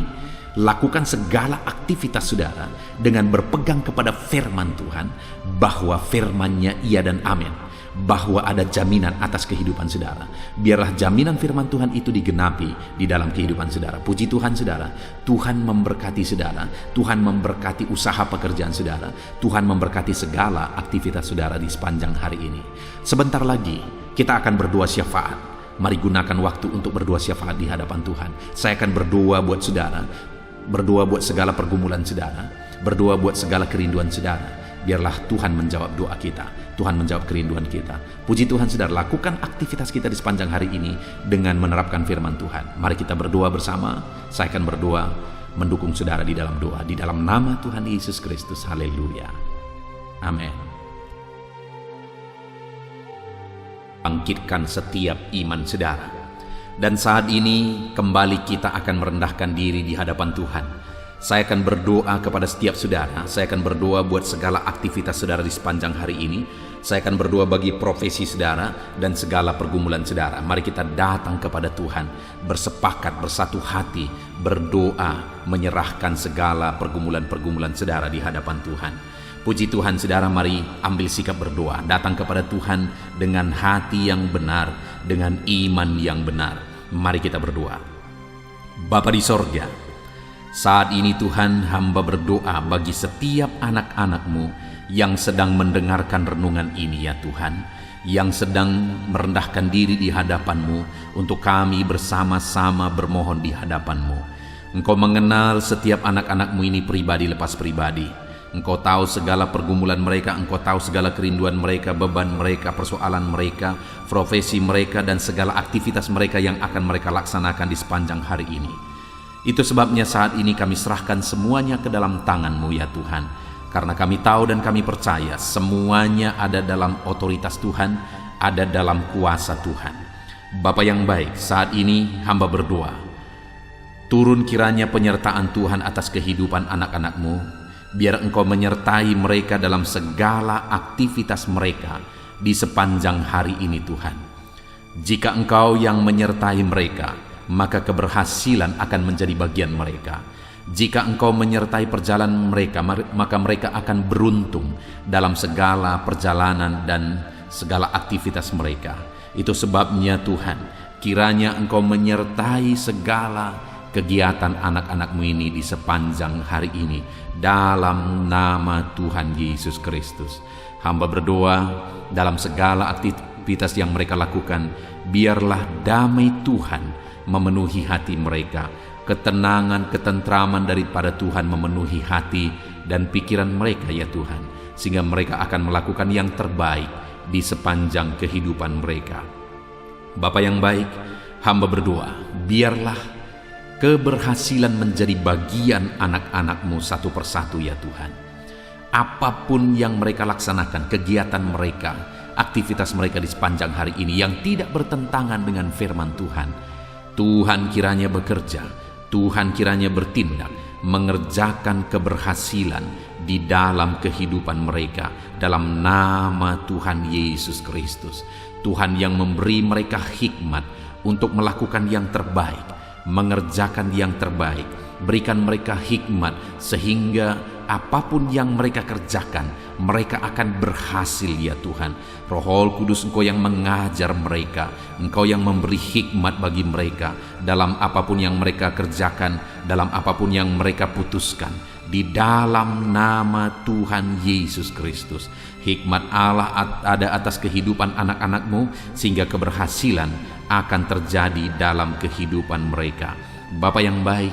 lakukan segala aktivitas saudara dengan berpegang kepada firman Tuhan, bahwa firman-Nya iya dan amin, bahwa ada jaminan atas kehidupan saudara. Biarlah jaminan firman Tuhan itu digenapi di dalam kehidupan saudara. Puji Tuhan saudara, Tuhan memberkati saudara, Tuhan memberkati usaha pekerjaan saudara, Tuhan memberkati segala aktivitas saudara di sepanjang hari ini. Sebentar lagi kita akan berdoa syafaat. Mari gunakan waktu untuk berdoa syafaat di hadapan Tuhan. Saya akan berdoa buat saudara, berdoa buat segala pergumulan saudara, berdoa buat segala kerinduan saudara. Biarlah Tuhan menjawab doa kita, Tuhan menjawab kerinduan kita. Puji Tuhan saudara, lakukan aktivitas kita di sepanjang hari ini dengan menerapkan firman Tuhan. Mari kita berdoa bersama. Saya akan berdoa mendukung saudara di dalam doa, di dalam nama Tuhan Yesus Kristus. Haleluya. Amin. Bangkitkan setiap iman saudara. Dan saat ini kembali kita akan merendahkan diri di hadapan Tuhan. Saya akan berdoa kepada setiap saudara. Saya akan berdoa buat segala aktivitas saudara di sepanjang hari ini. Saya akan berdoa bagi profesi saudara dan segala pergumulan saudara. Mari kita datang kepada Tuhan, bersepakat, bersatu hati, berdoa, menyerahkan segala pergumulan-pergumulan saudara di hadapan Tuhan. Puji Tuhan saudara, mari ambil sikap berdoa. Datang kepada Tuhan dengan hati yang benar, dengan iman yang benar. Mari kita berdoa. Bapa di sorga, saat ini Tuhan, hamba berdoa bagi setiap anak-anak-Mu yang sedang mendengarkan renungan ini ya Tuhan, yang sedang merendahkan diri di hadapan-Mu untuk kami bersama-sama bermohon di hadapan-Mu. Engkau mengenal setiap anak-anak-Mu ini pribadi lepas pribadi. Engkau tahu segala pergumulan mereka, Engkau tahu segala kerinduan mereka, beban mereka, persoalan mereka, profesi mereka, dan segala aktivitas mereka yang akan mereka laksanakan di sepanjang hari ini. Itu sebabnya saat ini kami serahkan semuanya ke dalam tangan-Mu ya Tuhan. Karena kami tahu dan kami percaya semuanya ada dalam otoritas Tuhan, ada dalam kuasa Tuhan. Bapa yang baik, saat ini hamba berdoa. Turun kiranya penyertaan Tuhan atas kehidupan anak-anak-Mu. Biar Engkau menyertai mereka dalam segala aktivitas mereka di sepanjang hari ini Tuhan. Jika Engkau yang menyertai mereka, maka keberhasilan akan menjadi bagian mereka. Jika Engkau menyertai perjalanan mereka, maka mereka akan beruntung dalam segala perjalanan dan segala aktivitas mereka. Itu sebabnya Tuhan, kiranya Engkau menyertai segala kegiatan anak-anak-Mu ini di sepanjang hari ini, dalam nama Tuhan Yesus Kristus. Hamba berdoa dalam segala aktivitas yang mereka lakukan, biarlah damai Tuhan memenuhi hati mereka, ketenangan, ketentraman daripada Tuhan memenuhi hati dan pikiran mereka ya Tuhan, sehingga mereka akan melakukan yang terbaik di sepanjang kehidupan mereka. Bapa yang baik, hamba berdoa, biarlah keberhasilan menjadi bagian anak-anak-Mu satu persatu ya Tuhan. Apapun yang mereka laksanakan, kegiatan mereka, aktivitas mereka di sepanjang hari ini yang tidak bertentangan dengan firman Tuhan, Tuhan kiranya bekerja, Tuhan kiranya bertindak, mengerjakan keberhasilan di dalam kehidupan mereka dalam nama Tuhan Yesus Kristus. Tuhan yang memberi mereka hikmat untuk melakukan yang terbaik, mengerjakan yang terbaik. Berikan mereka hikmat sehingga apapun yang mereka kerjakan, mereka akan berhasil ya Tuhan. Roh Kudus, Engkau yang mengajar mereka, Engkau yang memberi hikmat bagi mereka dalam apapun yang mereka kerjakan, dalam apapun yang mereka putuskan. Di dalam nama Tuhan Yesus Kristus, hikmat Allah ada atas kehidupan anak-anak-Mu sehingga keberhasilan akan terjadi dalam kehidupan mereka. Bapa yang baik,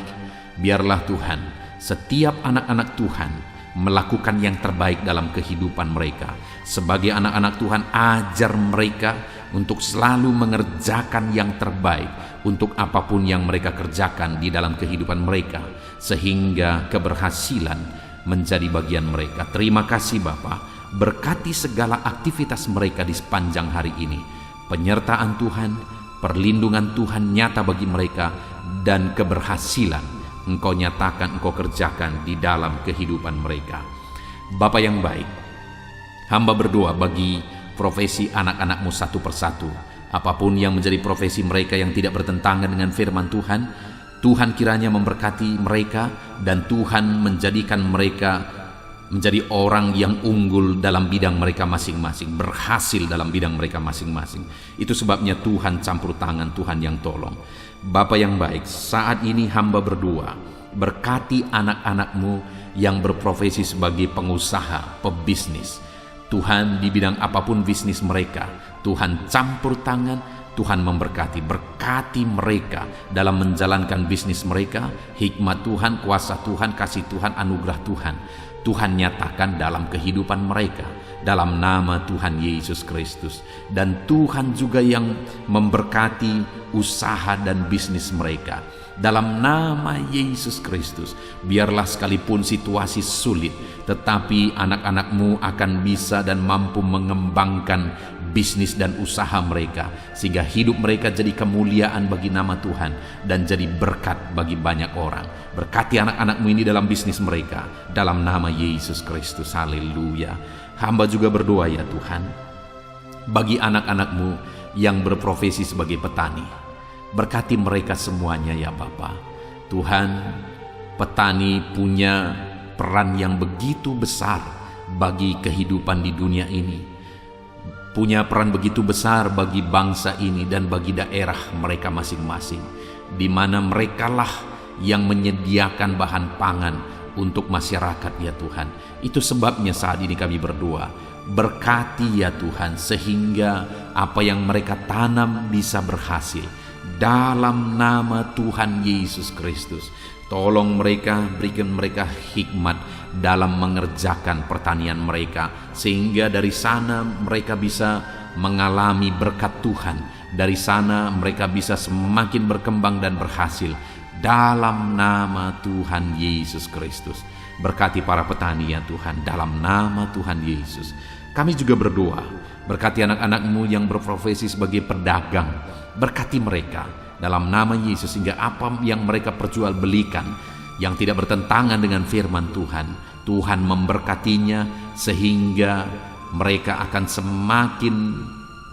biarlah Tuhan setiap anak-anak Tuhan melakukan yang terbaik dalam kehidupan mereka. Sebagai anak-anak Tuhan, ajar mereka untuk selalu mengerjakan yang terbaik untuk apapun yang mereka kerjakan di dalam kehidupan mereka, sehingga keberhasilan menjadi bagian mereka. Terima kasih Bapa, berkati segala aktivitas mereka di sepanjang hari ini. Penyertaan Tuhan, perlindungan Tuhan nyata bagi mereka, dan keberhasilan Engkau nyatakan, Engkau kerjakan di dalam kehidupan mereka. Bapa yang baik, hamba berdoa bagi profesi anak-anak-Mu satu persatu. Apapun yang menjadi profesi mereka yang tidak bertentangan dengan firman Tuhan, Tuhan kiranya memberkati mereka dan Tuhan menjadikan mereka menjadi orang yang unggul dalam bidang mereka masing-masing, berhasil dalam bidang mereka masing-masing. Itu sebabnya Tuhan campur tangan, Tuhan yang tolong. Bapa yang baik, saat ini hamba berdoa, berkati anak-anak-Mu yang berprofesi sebagai pengusaha, pebisnis. Tuhan, di bidang apapun bisnis mereka, Tuhan campur tangan, Tuhan memberkati. Berkati mereka dalam menjalankan bisnis mereka, hikmat Tuhan, kuasa Tuhan, kasih Tuhan, anugerah Tuhan, Tuhan nyatakan dalam kehidupan mereka dalam nama Tuhan Yesus Kristus. Dan Tuhan juga yang memberkati usaha dan bisnis mereka dalam nama Yesus Kristus. Biarlah sekalipun situasi sulit, tetapi anak-anak-Mu akan bisa dan mampu mengembangkan bisnis dan usaha mereka, sehingga hidup mereka jadi kemuliaan bagi nama Tuhan dan jadi berkat bagi banyak orang. Berkati anak-anak-Mu ini dalam bisnis mereka dalam nama Yesus Kristus. Haleluya. Hamba juga berdoa ya Tuhan, bagi anak-anak-Mu yang berprofesi sebagai petani, berkati mereka semuanya ya Bapa. Tuhan, petani punya peran yang begitu besar bagi kehidupan di dunia ini, punya peran begitu besar bagi bangsa ini dan bagi daerah mereka masing-masing, di mana merekalah yang menyediakan bahan pangan untuk masyarakat ya Tuhan. Itu sebabnya saat ini kami berdoa, berkati ya Tuhan, sehingga apa yang mereka tanam bisa berhasil dalam nama Tuhan Yesus Kristus. Tolong mereka, berikan mereka hikmat dalam mengerjakan pertanian mereka, sehingga dari sana mereka bisa mengalami berkat Tuhan. Dari sana mereka bisa semakin berkembang dan berhasil dalam nama Tuhan Yesus Kristus. Berkati para petani ya Tuhan dalam nama Tuhan Yesus. Kami juga berdoa, berkati anak-anak-Mu yang berprofesi sebagai pedagang, berkati mereka dalam nama Yesus, sehingga apa yang mereka perjualbelikan yang tidak bertentangan dengan firman Tuhan, Tuhan memberkatinya sehingga mereka akan semakin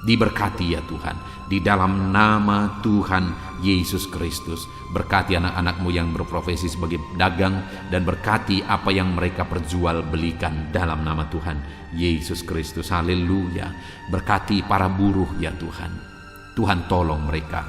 diberkati ya Tuhan, di dalam nama Tuhan Yesus Kristus. Berkati anak-anak-Mu yang berprofesi sebagai pedagang, dan berkati apa yang mereka perjualbelikan dalam nama Tuhan Yesus Kristus. Haleluya. Berkati para buruh ya Tuhan. Tuhan tolong mereka,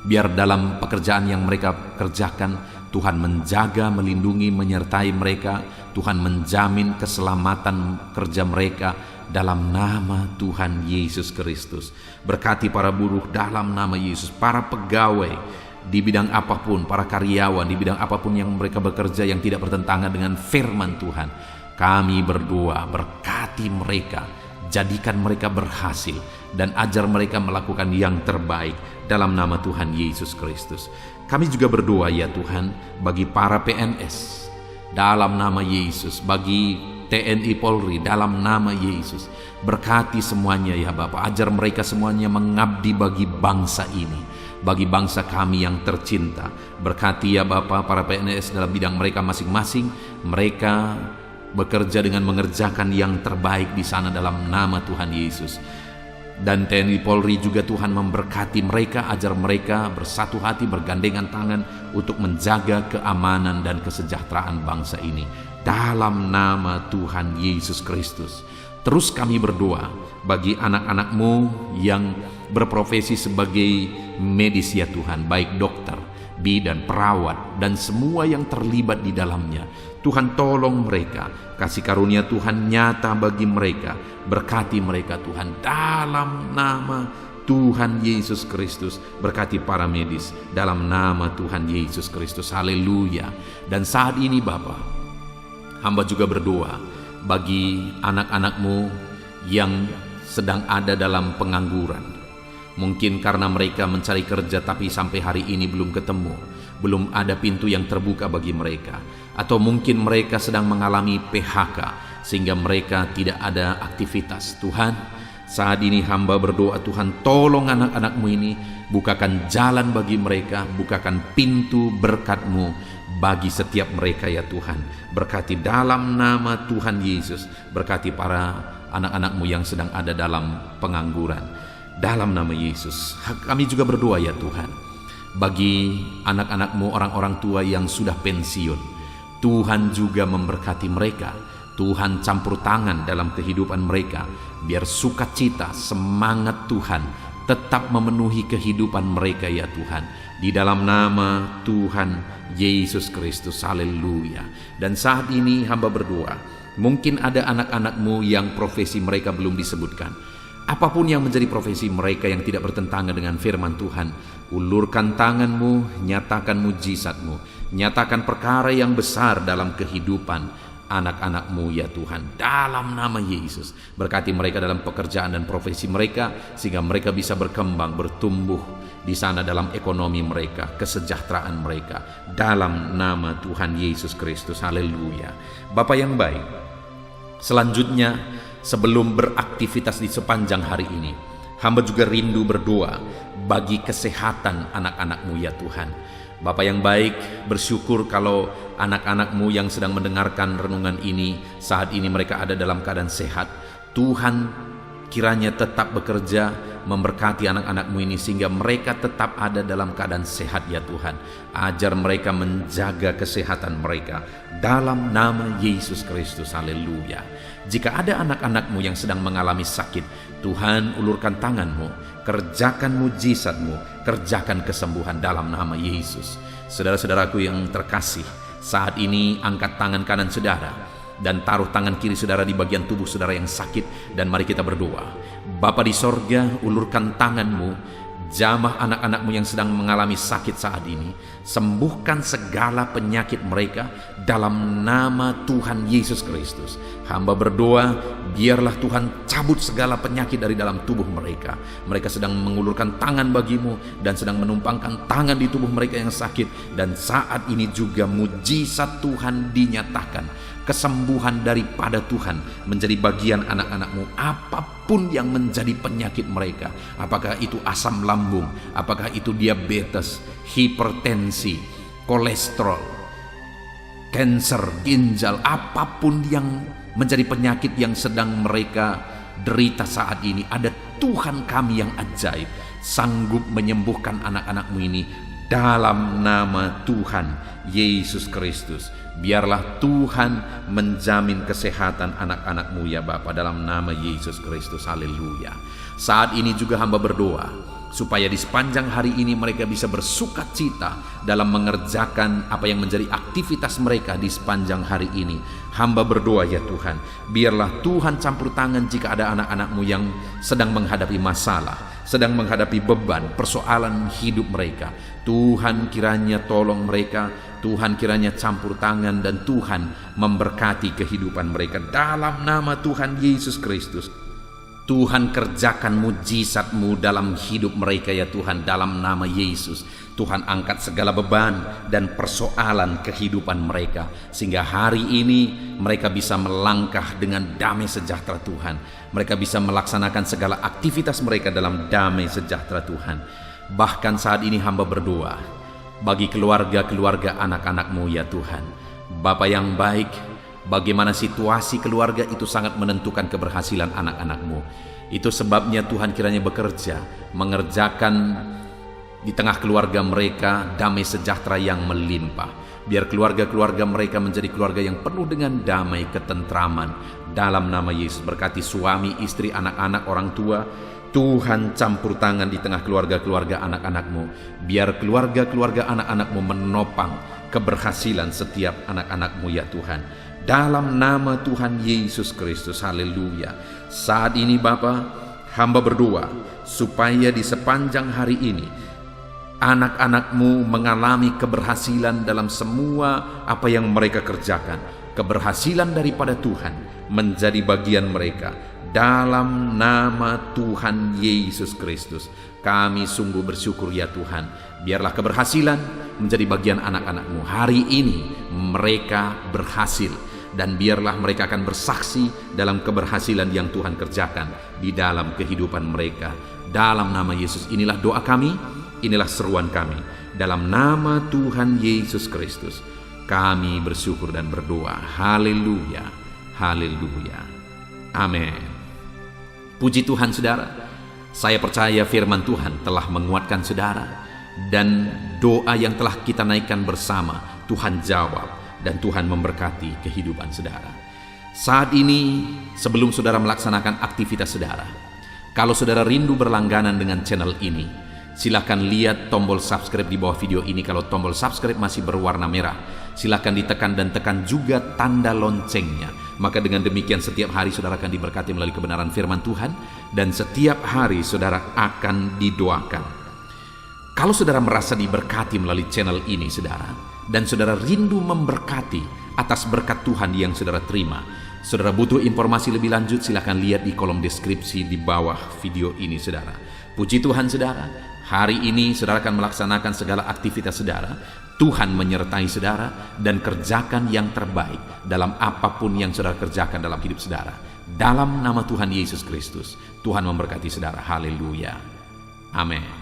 biar dalam pekerjaan yang mereka kerjakan, Tuhan menjaga, melindungi, menyertai mereka. Tuhan menjamin keselamatan kerja mereka dalam nama Tuhan Yesus Kristus. Berkati para buruh dalam nama Yesus, para pegawai di bidang apapun, para karyawan di bidang apapun yang mereka bekerja yang tidak bertentangan dengan firman Tuhan. Kami berdoa, berkati mereka, jadikan mereka berhasil, dan ajar mereka melakukan yang terbaik dalam nama Tuhan Yesus Kristus. Kami juga berdoa ya Tuhan bagi para PNS dalam nama Yesus, bagi TNI Polri dalam nama Yesus. Berkati semuanya ya Bapa, ajar mereka semuanya mengabdi bagi bangsa ini, bagi bangsa kami yang tercinta. Berkati ya Bapa para PNS dalam bidang mereka masing-masing. Mereka bekerja dengan mengerjakan yang terbaik di sana dalam nama Tuhan Yesus. Dan TNI Polri juga Tuhan memberkati mereka, ajar mereka bersatu hati, bergandengan tangan untuk menjaga keamanan dan kesejahteraan bangsa ini dalam nama Tuhan Yesus Kristus. Terus kami berdoa bagi anak-anak-Mu yang berprofesi sebagai medis ya Tuhan, baik dokter, bidan, perawat, dan semua yang terlibat di dalamnya. Tuhan tolong mereka, kasih karunia Tuhan nyata bagi mereka, berkati mereka Tuhan dalam nama Tuhan Yesus Kristus. Berkati para medis dalam nama Tuhan Yesus Kristus. Haleluya. Dan saat ini Bapa, hamba juga berdoa bagi anak-anak-Mu yang sedang ada dalam pengangguran. Mungkin karena mereka mencari kerja tapi sampai hari ini belum ketemu, belum ada pintu yang terbuka bagi mereka. Atau mungkin mereka sedang mengalami PHK sehingga mereka tidak ada aktivitas. Tuhan, saat ini hamba berdoa Tuhan, tolong anak-anak-Mu ini, bukakan jalan bagi mereka, bukakan pintu berkat-Mu bagi setiap mereka ya Tuhan. Berkati dalam nama Tuhan Yesus, berkati para anak-anak-Mu yang sedang ada dalam pengangguran dalam nama Yesus. Kami juga berdoa ya Tuhan bagi anak-anak-Mu, orang-orang tua yang sudah pensiun. Tuhan juga memberkati mereka. Tuhan campur tangan dalam kehidupan mereka, biar sukacita, semangat Tuhan tetap memenuhi kehidupan mereka ya Tuhan, di dalam nama Tuhan Yesus Kristus. Haleluya. Dan saat ini hamba berdoa, mungkin ada anak-anak-Mu yang profesi mereka belum disebutkan. Apapun yang menjadi profesi mereka yang tidak bertentangan dengan firman Tuhan, ulurkan tangan-Mu, nyatakan mujizat-Mu, nyatakan perkara yang besar dalam kehidupan anak-anak-Mu ya Tuhan, dalam nama Yesus. Berkati mereka dalam pekerjaan dan profesi mereka, sehingga mereka bisa berkembang, bertumbuh di sana dalam ekonomi mereka, kesejahteraan mereka, dalam nama Tuhan Yesus Kristus. Haleluya. Bapa yang baik, selanjutnya sebelum beraktivitas di sepanjang hari ini, hamba juga rindu berdoa bagi kesehatan anak-anak-Mu ya Tuhan. Bapa yang baik, bersyukur kalau anak-anak-Mu yang sedang mendengarkan renungan ini, saat ini mereka ada dalam keadaan sehat. Tuhan kiranya tetap bekerja memberkati anak-anak-Mu ini sehingga mereka tetap ada dalam keadaan sehat ya Tuhan. Ajar mereka menjaga kesehatan mereka dalam nama Yesus Kristus. Haleluya. Jika ada anak-anak-Mu yang sedang mengalami sakit, Tuhan ulurkan tangan-Mu, kerjakan mujizat-Mu, kerjakan kesembuhan dalam nama Yesus. Saudara-saudaraku yang terkasih, saat ini angkat tangan kanan saudara dan taruh tangan kiri saudara di bagian tubuh saudara yang sakit, dan mari kita berdoa. Bapa di sorga, ulurkan tangan-Mu, jamah anak-anak-Mu yang sedang mengalami sakit saat ini. Sembuhkan segala penyakit mereka dalam nama Tuhan Yesus Kristus. Hamba berdoa, biarlah Tuhan cabut segala penyakit dari dalam tubuh mereka. Mereka sedang mengulurkan tangan bagi-Mu dan sedang menumpangkan tangan di tubuh mereka yang sakit. Dan saat ini juga mujizat Tuhan dinyatakan. Kesembuhan daripada Tuhan menjadi bagian anak-anak-Mu. Apapun yang menjadi penyakit mereka, apakah itu asam lambung, apakah itu diabetes, hipertensi, kolesterol, kanker ginjal, apapun yang menjadi penyakit yang sedang mereka derita saat ini, ada Tuhan kami yang ajaib sanggup menyembuhkan anak-anak-Mu ini dalam nama Tuhan Yesus Kristus. Biarlah Tuhan menjamin kesehatan anak-anak-Mu ya Bapa, dalam nama Yesus Kristus. Haleluya. Saat ini juga hamba berdoa supaya di sepanjang hari ini mereka bisa bersukacita dalam mengerjakan apa yang menjadi aktivitas mereka di sepanjang hari ini. Hamba berdoa ya Tuhan, biarlah Tuhan campur tangan jika ada anak-anak-Mu yang sedang menghadapi masalah, sedang menghadapi beban, persoalan hidup mereka. Tuhan kiranya tolong mereka, Tuhan kiranya campur tangan, dan Tuhan memberkati kehidupan mereka dalam nama Tuhan Yesus Kristus. Tuhan, kerjakan mujizat-Mu dalam hidup mereka ya Tuhan, dalam nama Yesus. Tuhan, angkat segala beban dan persoalan kehidupan mereka, sehingga hari ini mereka bisa melangkah dengan damai sejahtera Tuhan. Mereka bisa melaksanakan segala aktivitas mereka dalam damai sejahtera Tuhan. Bahkan saat ini hamba berdoa bagi keluarga-keluarga anak-anak-Mu ya Tuhan. Bapa yang baik, bagaimana situasi keluarga itu sangat menentukan keberhasilan anak-anak-Mu. Itu sebabnya Tuhan kiranya bekerja, mengerjakan di tengah keluarga mereka damai sejahtera yang melimpah. Biar keluarga-keluarga mereka menjadi keluarga yang penuh dengan damai ketentraman. Dalam nama Yesus, berkati suami, istri, anak-anak, orang tua. Tuhan, campur tangan di tengah keluarga-keluarga anak-anak-Mu. Biar keluarga-keluarga anak-anak-Mu menopang keberhasilan setiap anak-anak-Mu ya Tuhan. Dalam nama Tuhan Yesus Kristus, haleluya. Saat ini Bapa, hamba berdoa supaya di sepanjang hari ini anak-anak-Mu mengalami keberhasilan dalam semua apa yang mereka kerjakan. Keberhasilan daripada Tuhan menjadi bagian mereka. Dalam nama Tuhan Yesus Kristus, kami sungguh bersyukur ya Tuhan. Biarlah keberhasilan menjadi bagian anak-anak-Mu. Hari ini mereka berhasil, dan biarlah mereka akan bersaksi dalam keberhasilan yang Tuhan kerjakan di dalam kehidupan mereka. Dalam nama Yesus, inilah doa kami, inilah seruan kami. Dalam nama Tuhan Yesus Kristus, kami bersyukur dan berdoa. Haleluya, haleluya, amin. Puji Tuhan saudara, saya percaya firman Tuhan telah menguatkan saudara, dan doa yang telah kita naikkan bersama Tuhan jawab, dan Tuhan memberkati kehidupan saudara. Saat ini sebelum saudara melaksanakan aktivitas saudara, kalau saudara rindu berlangganan dengan channel ini, silakan lihat tombol subscribe di bawah video ini. Kalau tombol subscribe masih berwarna merah, silakan ditekan dan tekan juga tanda loncengnya. Maka dengan demikian setiap hari saudara akan diberkati melalui kebenaran firman Tuhan, dan setiap hari saudara akan didoakan. Kalau saudara merasa diberkati melalui channel ini saudara, dan saudara rindu memberkati atas berkat Tuhan yang saudara terima, saudara butuh informasi lebih lanjut, silakan lihat di kolom deskripsi di bawah video ini saudara. Puji Tuhan saudara, hari ini saudara akan melaksanakan segala aktivitas saudara. Tuhan menyertai saudara, dan kerjakan yang terbaik dalam apapun yang saudara kerjakan dalam hidup saudara. Dalam nama Tuhan Yesus Kristus, Tuhan memberkati saudara. Haleluya, amin.